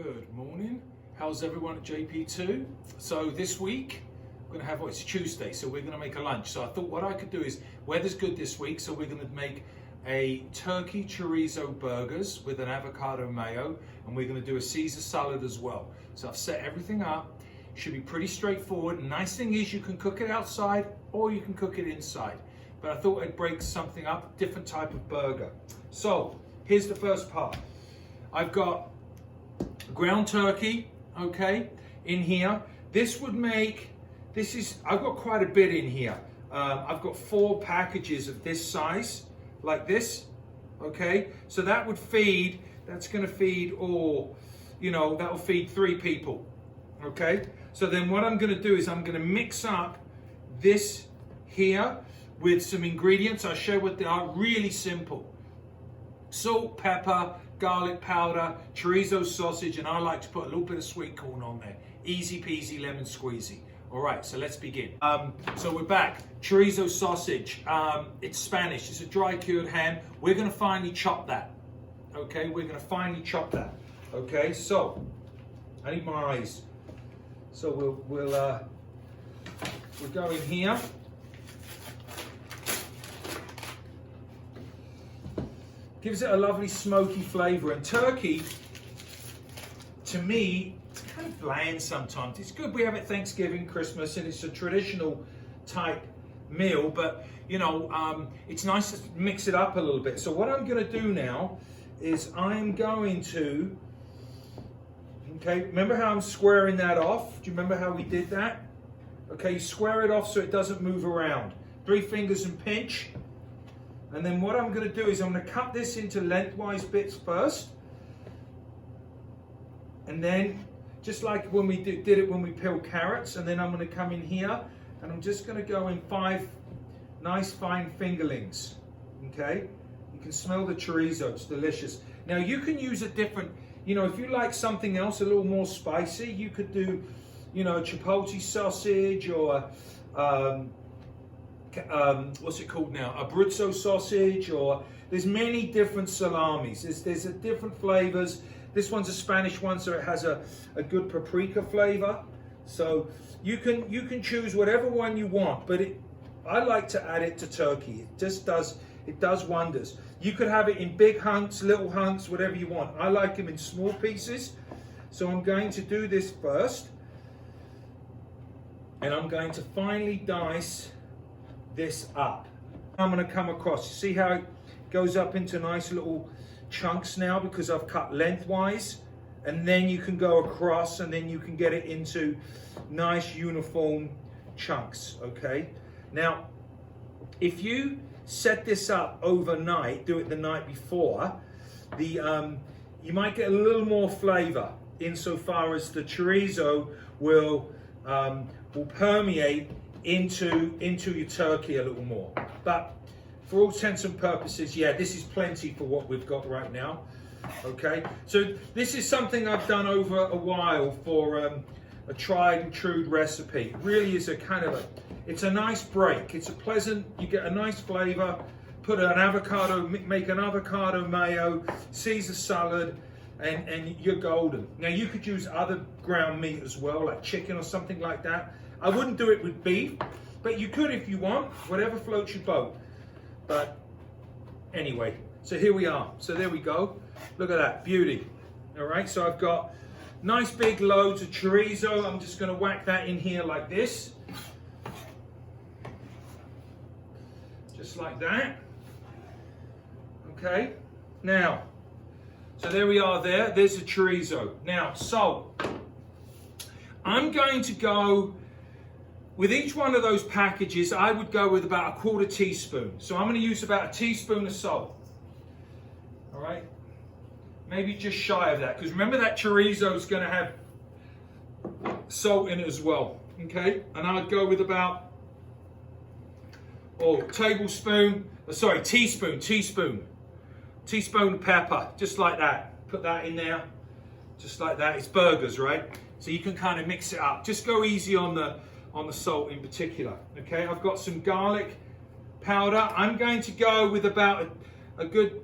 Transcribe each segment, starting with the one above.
Good morning. How's everyone at JP2? So this week, we're gonna have, it's Tuesday, so we're gonna make a lunch. So I thought what I could do is, weather's good this week, so we're gonna make a turkey chorizo burgers with an avocado mayo, and we're gonna do a Caesar salad as well. So I've set everything up. Should be pretty straightforward. Nice thing is you can cook it outside or you can cook it inside. But I thought I'd break something up, different type of burger. So here's the first part. I've got ground turkey, okay, in here. I've got quite a bit in here. I've got 4 packages of this size, like this, okay? So that's gonna feed that'll feed 3 people, okay? So then what I'm gonna do is I'm gonna mix up this here with some ingredients. I'll show what they are, really simple. Salt, pepper, garlic powder, chorizo sausage, and I like to put a little bit of sweet corn on there. Easy peasy lemon squeezy. All right, so let's begin. So we're back. Chorizo sausage. It's Spanish. It's a dry cured ham. We're gonna finely chop that. Okay, we're gonna finely chop that. Okay, so I need my eyes. So we'll go in here. Gives it a lovely smoky flavor. And turkey, to me, it's kind of bland sometimes. It's good we have it Thanksgiving, Christmas, and it's a traditional type meal, but it's nice to mix it up a little bit. So what I'm gonna do now is I'm going to, okay, remember how I'm squaring that off? Do you remember how we did that? Okay, you square it off so it doesn't move around. 3 fingers and pinch. And then what I'm going to do is I'm going to cut this into lengthwise bits first. And then, just like when we did it when we peeled carrots, and then I'm going to come in here and I'm just going to go in 5 nice fine fingerlings. Okay? You can smell the chorizo, it's delicious. Now you can use a different, if you like something else a little more spicy, you could do, chipotle sausage or what's it called now? Abruzzo sausage, or there's many different salamis. There's different flavors. This one's a Spanish one, so it has a good paprika flavor. So you can choose whatever one you want, but I like to add it to turkey. It does wonders. You could have it in big hunks, little hunks, whatever you want. I like them in small pieces. So I'm going to do this first, and I'm going to finely dice this up. I'm going to come across. See how it goes up into nice little chunks now because I've cut lengthwise, and then you can go across and then you can get it into nice uniform chunks. Okay, now if you set this up overnight, do it the night before, you might get a little more flavor insofar as the chorizo will permeate into your turkey a little more. But for all intents and purposes, yeah, this is plenty for what we've got right now. Okay, so this is something I've done over a while for a tried and true recipe. It really is it's a nice break. It's a pleasant, you get a nice flavor, put an avocado, make an avocado mayo, Caesar salad, and you're golden. Now you could use other ground meat as well, like chicken or something like that. I wouldn't do it with beef, but you could if you want, whatever floats your boat. But anyway, so here we are. So there we go. Look at that, beauty. All right, so I've got nice big loads of chorizo. I'm just gonna whack that in here like this. Just like that. Okay, now, so there we are there. There's the chorizo. Now, so I'm going to go, with each one of those packages, I would go with about a 1/4 teaspoon. So I'm going to use about a teaspoon of salt. All right? Maybe just shy of that, because remember that chorizo is going to have salt in it as well. Okay? And I'd go with about, teaspoon of pepper, just like that. Put that in there, just like that. It's burgers, right? So you can kind of mix it up. Just go easy on the salt in particular. Okay, I've got some garlic powder. I'm going to go with about a good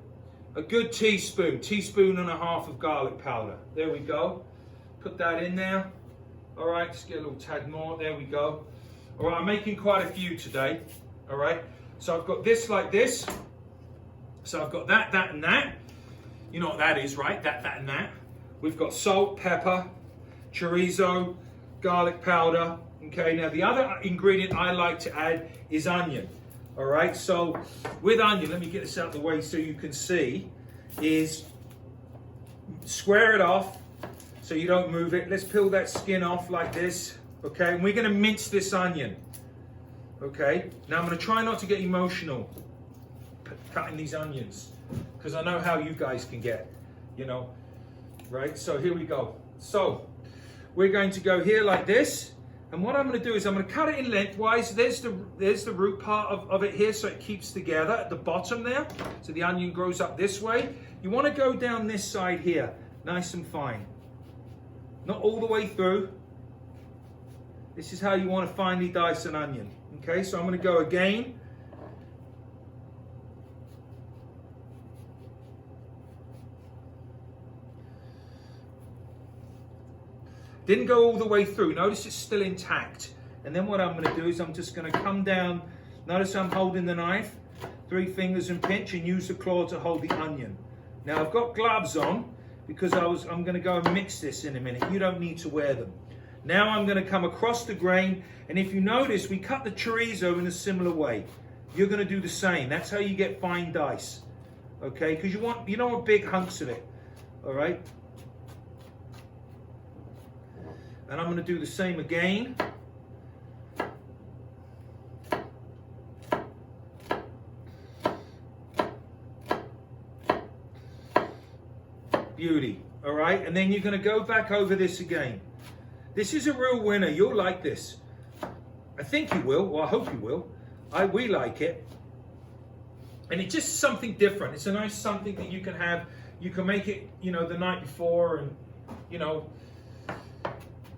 a good teaspoon and a half of garlic powder. There we go. Put that in there. All right, just get a little tad more. There we go. All right, I'm making quite a few today. All right, so I've got this like this. So I've got that, that, and that. You know what that is, right? That, and that. We've got salt, pepper, chorizo, garlic powder. Okay, now the other ingredient I like to add is onion. All right, so with onion, let me get this out of the way so you can see, is square it off so you don't move it. Let's peel that skin off like this, okay? And we're gonna mince this onion, okay? Now I'm gonna try not to get emotional cutting these onions because I know how you guys can get, you know, right? So here we go. So we're going to go here like this. And what I'm going to do is I'm going to cut it in lengthwise. There's the root part of it here, so it keeps together at the bottom there. So the onion grows up this way. You want to go down this side here, nice and fine. Not all the way through. This is how you want to finely dice an onion. Okay, so I'm going to go again. Didn't go all the way through. Notice it's still intact. And then what I'm going to do is I'm just going to come down. Notice I'm holding the knife, 3 fingers and pinch, and use the claw to hold the onion. Now I've got gloves on because I'm going to go and mix this in a minute. You don't need to wear them. Now I'm going to come across the grain, and if you notice, we cut the chorizo in a similar way. You're going to do the same. That's how you get fine dice. Okay? Because you don't want big hunks of it. All right? And I'm going to do the same again. Beauty. All right. And then you're going to go back over this again. This is a real winner. You'll like this. I think you will. Well, I hope you will. We like it. And it's just something different. It's a nice something that you can have. You can make it, you know, the night before, and, you know,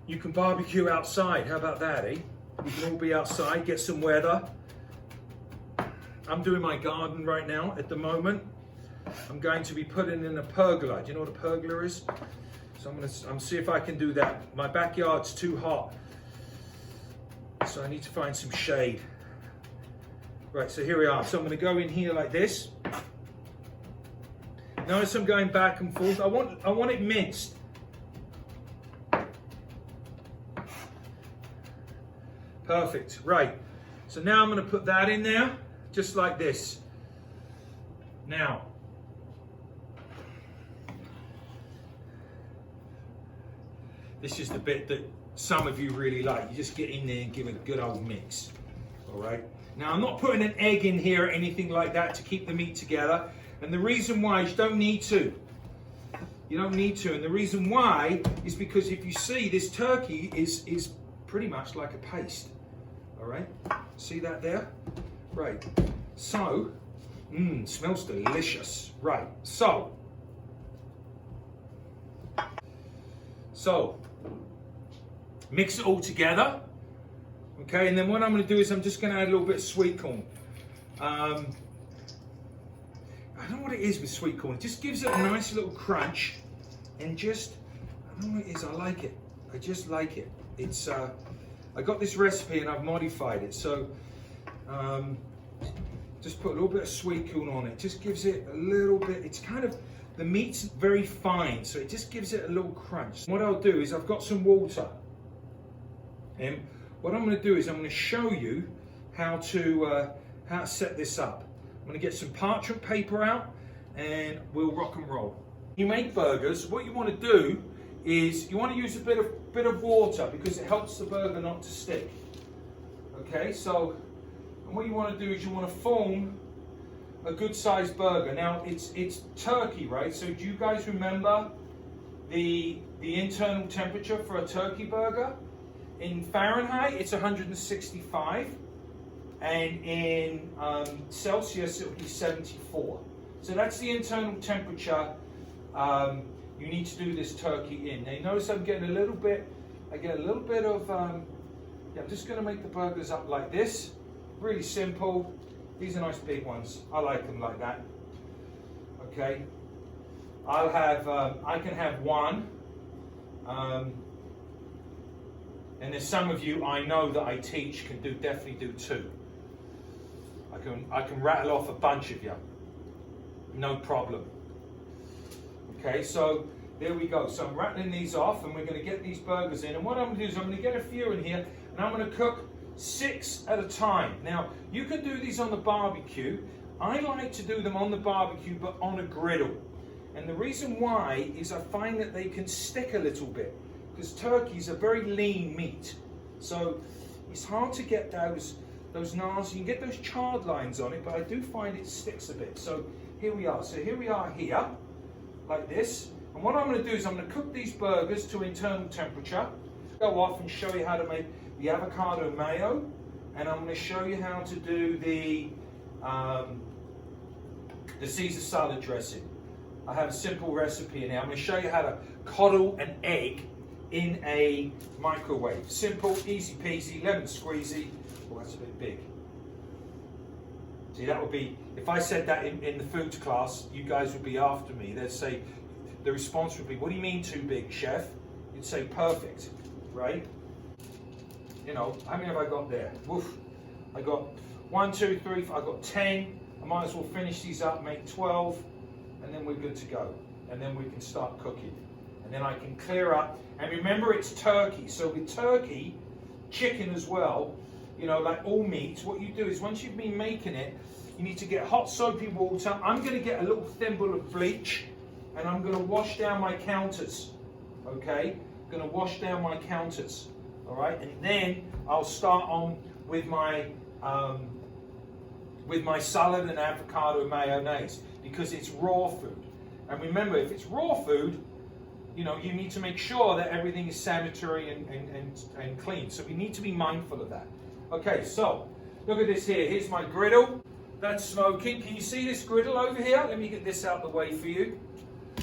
you can barbecue outside. How about that, eh? We can all be outside, get some weather. I'm doing my garden right now at the moment. I'm going to be putting in a pergola. Do you know what a pergola is? So I'm gonna see if I can do that. My backyard's too hot, so I need to find some shade. Right, so here we are. So I'm gonna go in here like this. Notice I'm going back and forth. I want it minced. Perfect, right. So now I'm going to put that in there, just like this. Now, this is the bit that some of you really like. You just get in there and give it a good old mix, all right? Now, I'm not putting an egg in here or anything like that to keep the meat together. And the reason why is you don't need to. You don't need to. And the reason why is because if you see, this turkey is pretty much like a paste. All right, see that there? Right, so, smells delicious. Right, so, mix it all together, okay? And then what I'm going to do is I'm just going to add a little bit of sweet corn. I don't know what it is with sweet corn. It just gives it a nice little crunch, and just, I don't know what it is, I like it. I just like it. It's, I got this recipe and I've modified it, so just put a little bit of sweet corn on it. Just gives it a little bit, it's kind of, the meat's very fine, so it just gives it a little crunch. What I'll do is I've got some water, and what I'm going to do is I'm going to show you how to set this up. I'm going to get some parchment paper out and we'll rock and roll. You make burgers, what you want to do is you want to use a bit of water because it helps the burger not to stick. Okay, so and what you want to do is you want to form a good sized burger. Now it's turkey, right? So do you guys remember the internal temperature for a turkey burger? In Fahrenheit it's 165, and in Celsius it would be 74. So that's the internal temperature you need to do this turkey in. Now you notice I'm getting a little bit, I get a little bit of, I'm just going to make the burgers up like this. Really simple. These are nice big ones. I like them like that. Okay, I'll have, I can have one, and there's some of you I know that I teach can definitely do two. I can rattle off a bunch of you, no problem. Okay, so there we go. So I'm rattling these off, and we're going to get these burgers in. And what I'm going to do is I'm going to get a few in here, and I'm going to cook 6 at a time. Now, you can do these on the barbecue. I like to do them on the barbecue, but on a griddle. And the reason why is I find that they can stick a little bit, because turkey's a very lean meat. So it's hard to get those nasty, you can get those charred lines on it, but I do find it sticks a bit. So here we are. So here we are here, like this. And what I'm going to do is I'm going to cook these burgers to internal temperature, go off and show you how to make the avocado mayo, and I'm going to show you how to do the Caesar salad dressing. I have a simple recipe in here. I'm going to show you how to coddle an egg in a microwave. Simple, easy peasy, lemon squeezy. Oh, that's a bit big. See, that would be, if I said that in the foods class, you guys would be after me. They'd say, the response would be, what do you mean too big, chef? You'd say perfect, right? You know, how many have I got there? Woof. I got 1, 2, 3, 4, I got 10. I might as well finish these up, make 12, and then we're good to go. And then we can start cooking. And then I can clear up. And remember, it's turkey. So with turkey, chicken as well, you know, like all meats, what you do is once you've been making it, you need to get hot soapy water. I'm going to get a little thimble of bleach, and I'm going to wash down my counters. Okay? I'm going to wash down my counters. All right? And then I'll start on with my salad and avocado mayonnaise, because it's raw food. And remember, if it's raw food, you know, you need to make sure that everything is sanitary and clean. So we need to be mindful of that. Okay, so look at this here. Here's my griddle. That's smoking. Can you see this griddle over here? Let me get this out of the way for you.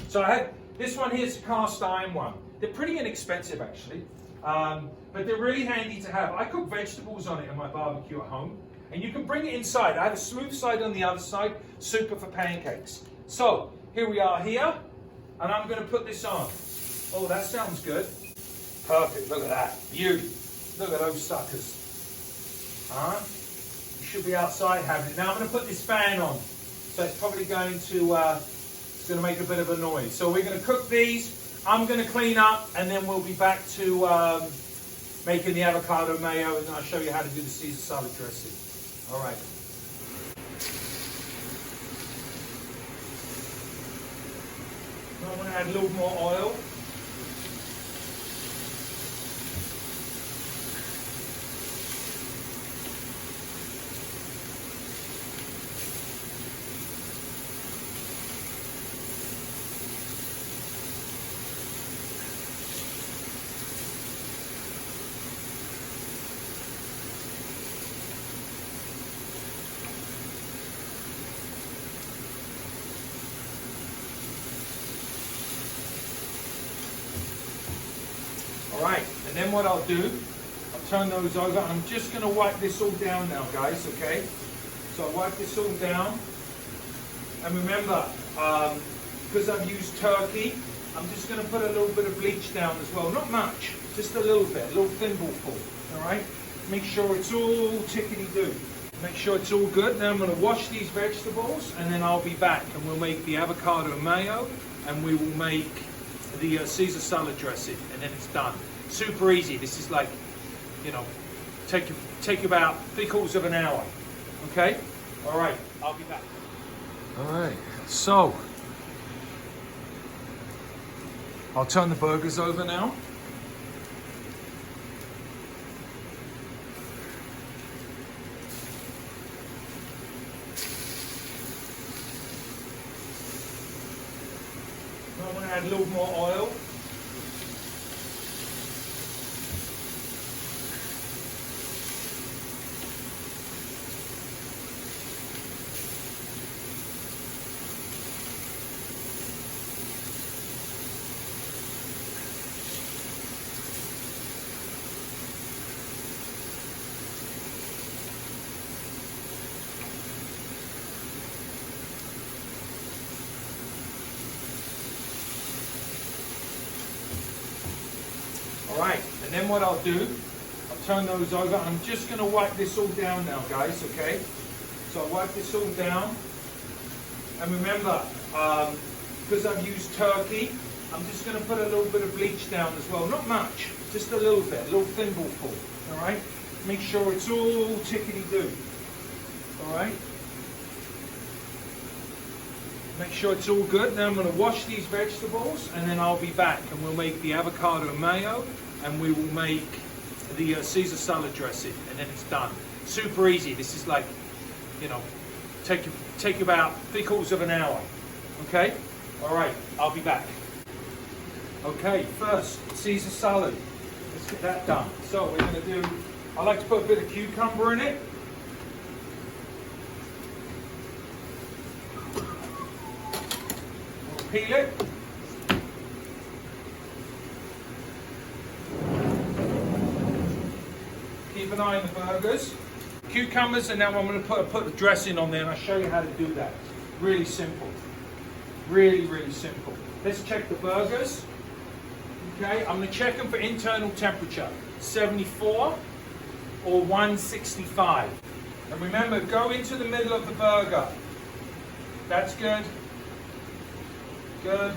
So I had this one here's a cast iron one. They're pretty inexpensive actually, but they're really handy to have. I cook vegetables on it in my barbecue at home, and you can bring it inside. I have a smooth side on the other side, super for pancakes. So here we are here, and I'm going to put this on. Oh, that sounds good. Perfect. Look at that. Beauty. Look at those suckers. You should be outside having it. Now I'm going to put this fan on, so it's probably going to make a bit of a noise. So we're going to cook these. I'm going to clean up, and then we'll be back to making the avocado mayo, and I'll show you how to do the Caesar salad dressing. All right. I'm going to add a little more oil. Alright, and then what I'll do, I'll turn those over, and I'm just going to wipe this all down now, guys, okay? So I'll wipe this all down, and remember, because I've used turkey, I'm just going to put a little bit of bleach down as well. Not much, just a little bit, a little thimbleful, alright? Make sure it's all tickety-doo. Make sure it's all good. Now I'm going to wash these vegetables, and then I'll be back, and we'll make the avocado mayo, and we will make the Caesar salad dressing, and then it's done. Super easy. This is like, you know, take about 3/4 of an hour. Okay? All right, I'll be back. All right, so I'll turn the burgers over now. I'm going to add a little more oil. All right, and then what I'll do, I'll turn those over. I'm just going to wipe this all down now, guys, okay? So I'll wipe this all down. And remember, because I've used turkey, I'm just going to put a little bit of bleach down as well. Not much, just a little bit, a little thimbleful, all right? Make sure it's all tickety-doo, all right? Make sure it's all good. Now I'm going to wash these vegetables and then I'll be back and we'll make the avocado mayo and we will make the Caesar salad dressing and then it's done. Super easy. This is like, you know, take about 3/4 of an hour. Okay? All right, I'll be back. Okay, first, Caesar salad. Let's get that done. So we're going to do, I like to put a bit of cucumber in it. Peel it. Keep an eye on the burgers. Cucumbers, and now I'm going to put the dressing on there and I'll show you how to do that. Really simple. Really, really simple. Let's check the burgers. Okay, I'm going to check them for internal temperature. 74 or 165. And remember, go into the middle of the burger. That's good. Good.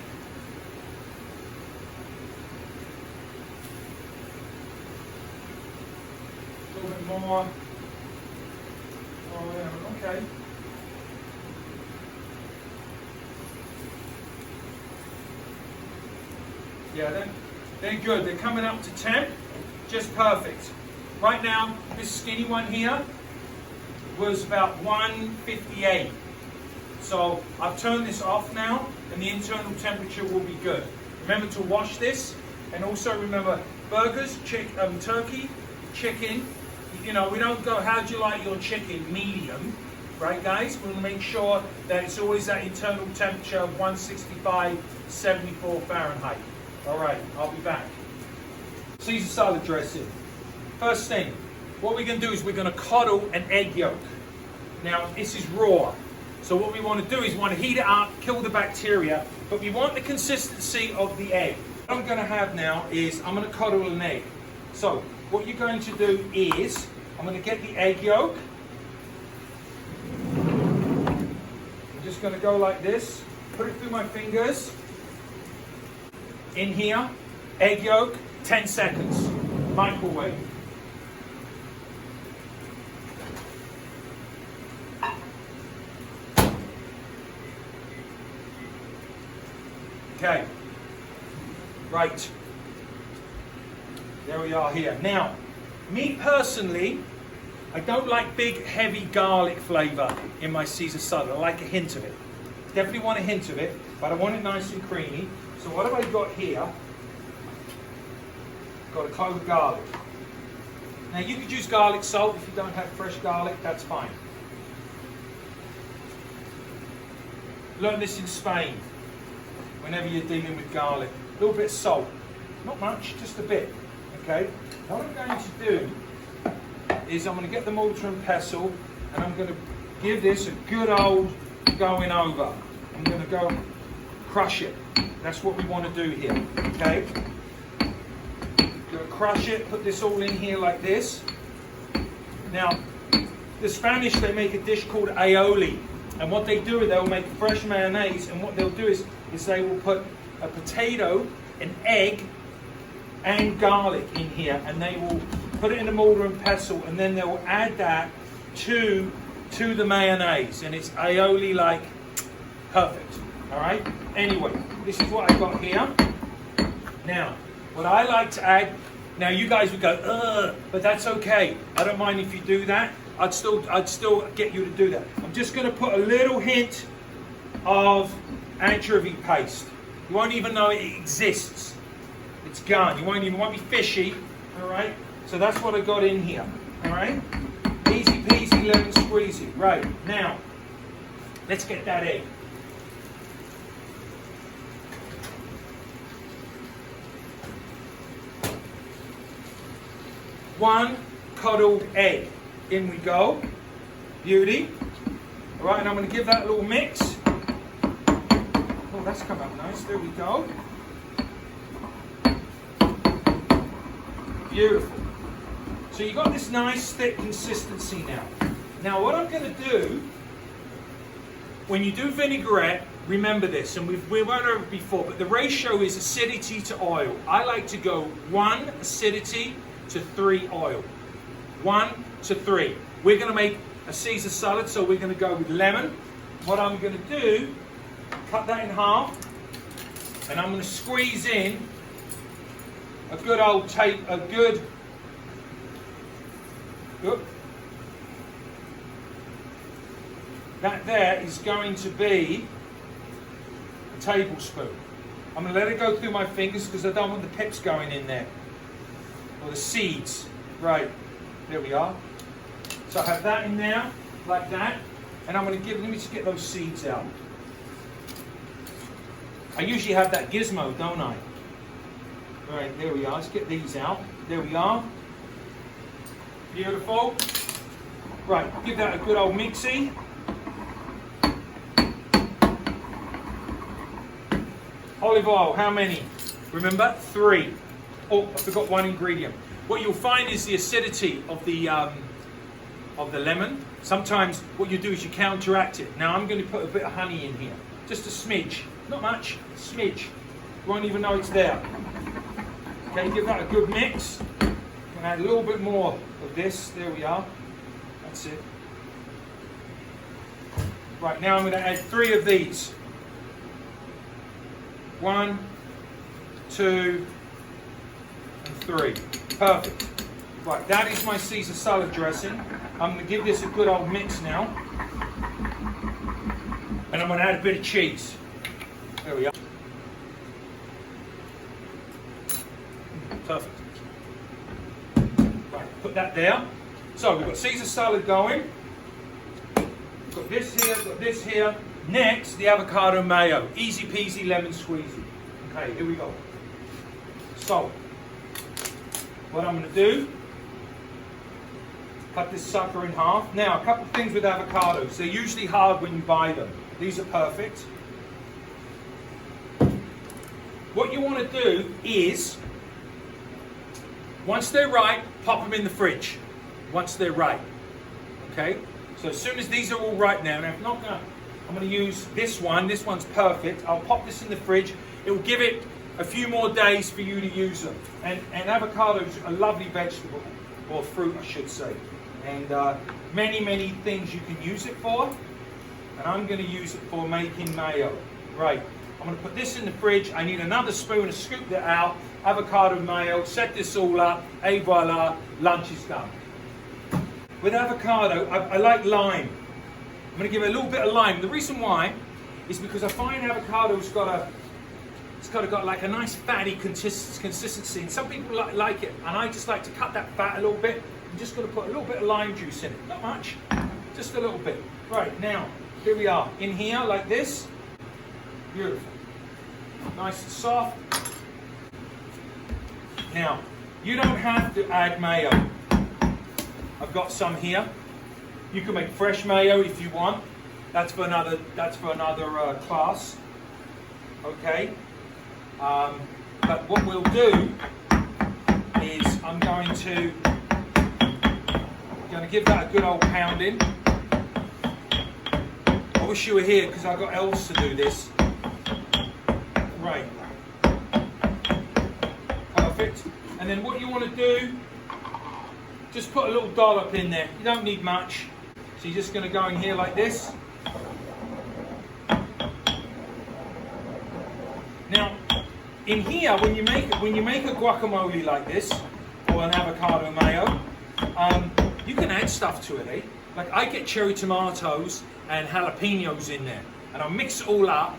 A little bit more. Oh yeah, okay. Yeah, they're good. They're coming up to temp. Just perfect. Right now, this skinny one here was about 158. So I've turned this off now and the internal temperature will be good. Remember to wash this, and also remember burgers, turkey, chicken, you know, we don't go, how do you like your chicken? Medium, right guys? We'll make sure that it's always that internal temperature of 165, 74 Fahrenheit. All right, I'll be back. Caesar salad dressing. First thing, what we're going to do is we're going to coddle an egg yolk. Now, this is raw. So what we want to do is we want to heat it up, kill the bacteria, but we want the consistency of the egg. What I'm going to have now is I'm going to coddle an egg. So what you're going to do is I'm going to get the egg yolk. I'm just going to go like this, put it through my fingers. In here, egg yolk, 10 seconds, microwave. Okay, right, there we are here. Now, me personally, I don't like big, heavy garlic flavor in my Caesar salad. I like a hint of it. Definitely want a hint of it, but I want it nice and creamy. So what have I got here? Got a clove of garlic. Now you could use garlic salt if you don't have fresh garlic, that's fine. Learn this in Spain. Whenever you're dealing with garlic, a little bit of salt, not much, just a bit. Okay. Now what I'm going to do is I'm going to get the mortar and pestle, and I'm going to give this a good old going over. I'm going to go crush it. That's what we want to do here. Okay. Going to crush it. Put this all in here like this. Now, the Spanish, they make a dish called aioli. And what they do is they'll make fresh mayonnaise, and what they'll do is they will put a potato, an egg, and garlic in here, and they will put it in a mortar and pestle, and then they'll add that to the mayonnaise, and it's aioli like perfect. All right. Anyway, this is what I got here. Now, what I like to add. Now, you guys would go, ugh, but that's okay. I don't mind if you do that. I'd still get you to do that. I'm just going to put a little hint of anchovy paste. You won't even know it exists. It's gone. You won't be fishy. All right. So that's what I got in here. All right. Easy peasy, lemon squeezy. Right now, let's get that egg. One coddled egg. In we go. Beauty. All right, and I'm going to give that a little mix. Oh, that's come out nice. There we go. Beautiful. So you've got this nice thick consistency now. Now what I'm going to do, when you do vinaigrette, remember this, and we went over it before, but the ratio is acidity to oil. I like to go 1 acidity to 3 oil. 1 to 3. We're going to make a Caesar salad, so we're going to go with lemon. What I'm going to do, cut that in half, and I'm going to squeeze in a good old that there is going to be a tablespoon. I'm going to let it go through my fingers because I don't want the pips going in there. Or the seeds. Right, there we are. So I have that in there, like that. And I'm going to let me just get those seeds out. I usually have that gizmo, don't I? Right, there we are. Let's get these out. There we are. Beautiful. Right, give that a good old mixy. Olive oil, how many? Remember, 3. Oh, I forgot one ingredient. What you'll find is the acidity of the lemon. Sometimes what you do is you counteract it. Now I'm going to put a bit of honey in here. Just a smidge. Not much, a smidge. You won't even know it's there. Okay, give that a good mix. And add a little bit more of this. There we are. That's it. Right, now I'm going to add 3 of these. 1, 2, and 3. Perfect. Right, that is my Caesar salad dressing. I'm going to give this a good old mix now. And I'm going to add a bit of cheese. There we are. Perfect. Right, put that there. So we've got Caesar salad going. Got this here, got this here. Next, the avocado mayo. Easy peasy, lemon squeezy. Okay, here we go. So, what I'm going to do, cut this sucker in half. Now, a couple of things with avocados. They're usually hard when you buy them. These are perfect. What you want to do is, once they're ripe, pop them in the fridge. Once they're ripe. Okay? So as soon as these are all ripe now, I'm going to use this one. This one's perfect. I'll pop this in the fridge. It will give it a few more days for you to use them. And avocados are a lovely vegetable, or fruit I should say. And many, many things you can use it for. And I'm going to use it for making mayo. Right. I'm going to put this in the fridge. I need another spoon to scoop that out. Avocado mayo. Set this all up. Et voila. Lunch is done. With avocado, I like lime. I'm going to give it a little bit of lime. The reason why is because I find avocado's got like a nice fatty consistency, and some people like it, and I just like to cut that fat a little bit. I'm just going to put a little bit of lime juice in it. Not much, just a little bit. Right, now, here we are. In here, like this. Beautiful. Nice and soft. Now, you don't have to add mayo. I've got some here. You can make fresh mayo if you want. That's for another class. Okay. But what we'll do is I'm going to give that a good old pounding. I wish you were here because I've got else to do this. Right. Perfect. And then what you want to do, just put a little dollop in there. You don't need much. So you're just going to go in here like this. Now, in here, when you make a guacamole like this, or an avocado mayo, you can add stuff to it, eh? Like I get cherry tomatoes and jalapenos in there, and I'll mix it all up.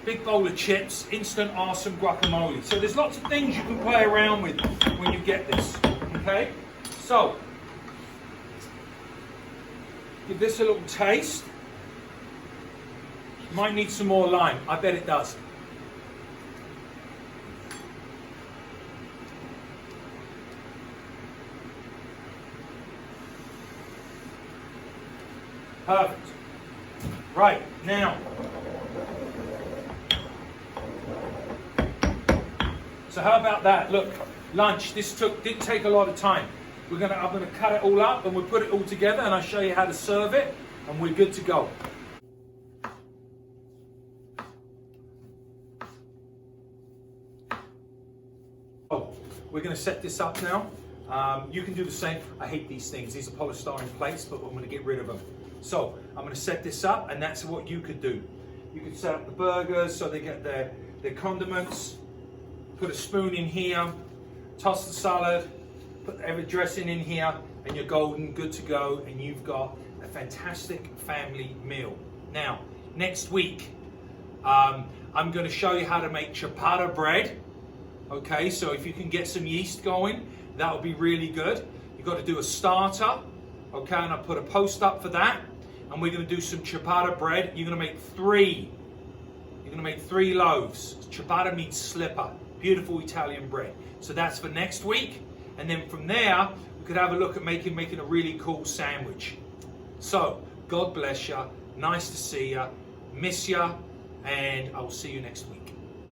Big bowl of chips, instant awesome guacamole. So there's lots of things you can play around with when you get this, okay? So, give this a little taste. Might need some more lime. I bet it does. Perfect. Right, now. So how about that? Look, lunch. This didn't take a lot of time. I'm gonna cut it all up and we'll put it all together and I'll show you how to serve it and we're good to go. Oh, we're gonna set this up now. You can do the same. I hate these things. These are polystyrene plates, but I'm gonna get rid of them. So I'm gonna set this up and that's what you could do. You could set up the burgers so they get their condiments, put a spoon in here, toss the salad, put every dressing in here, and you're golden, good to go, and you've got a fantastic family meal. Now, next week, I'm going to show you how to make ciabatta bread. Okay, so if you can get some yeast going, that would be really good. You've got to do a starter, okay, and I'll put a post up for that. And we're going to do some ciabatta bread. You're going to make 3. You're going to make 3 loaves. Ciabatta means slipper. Beautiful Italian bread. So that's for next week. And then from there, we could have a look at making a really cool sandwich. So, God bless you. Nice to see you. Miss you. And I will see you next week.